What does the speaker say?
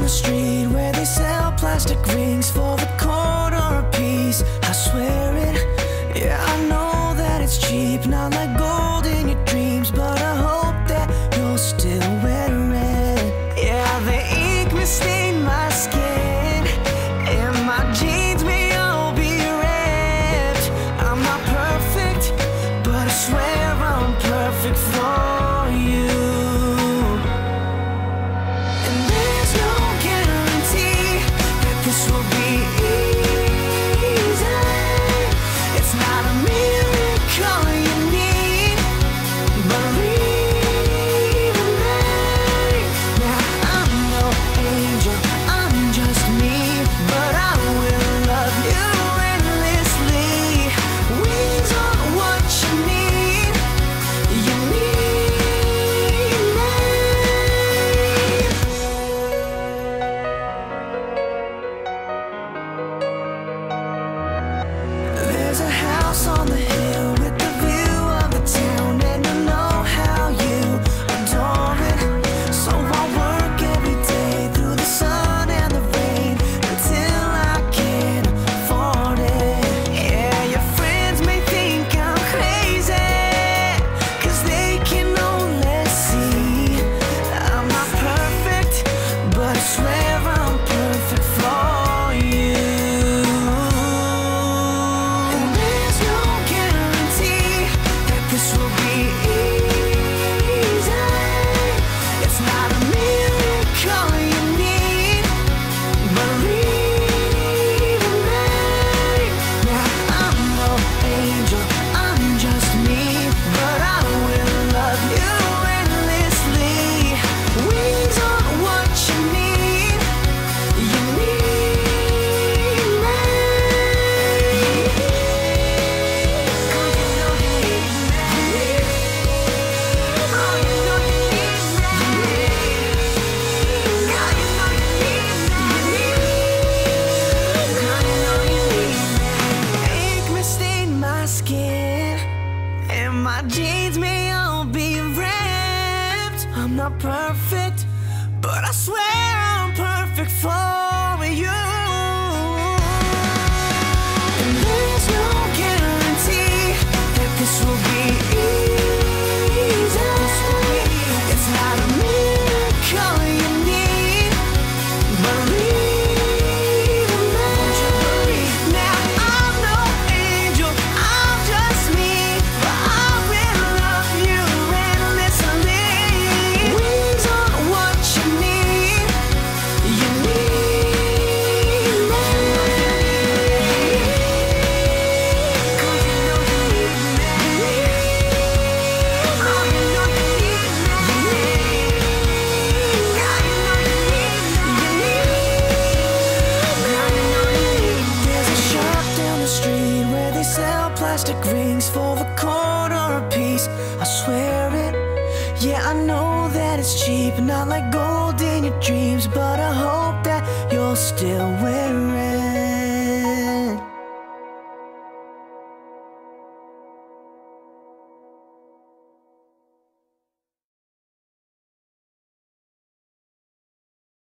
the street where they sell plastic rings for the quarter a piece. I swear it, yeah, I know that it's cheap, not like gold in your dreams, but I hope that you'll still wear it. Yeah, the ink may stain my skin, and my jeans may all be ripped. I'm not perfect, but I swear I'm perfect for you. And there's no guarantee that this will be easy. It's not a miracle you need, believe in me. Now I'm no angel, I'm just me, but I will love you endlessly. Wings are what you need, you need me. There's a house on the hill with the view of the town, and you know how you adore it. So I work every day through the sun and the rain until I can afford it. Yeah, your friends may think I'm crazy, 'cause they can only see I'm not perfect, but I swear I'm perfect for you. And there's no guarantee that this will be easy. It's not a miracle you need, believe in me. Now I'm no angel, I'm just me, but I will love you endlessly. Wings are what you need, you need me. Ink may stain my skin, and my jeans may all be ripped. I'm not perfect, but I swear I'm perfect for you. And there's no guarantee that this will be easy. It's not a miracle you need, believe in me. Now I'm no angel, I'm just me, but I will love you endlessly. Wings are what you need, you need me. There's a shop down the street where they sell plastic rings for the quarter a piece. I swear it, yeah, I know that it's cheap, not like gold in your dreams, but I hope that you'll still wear it.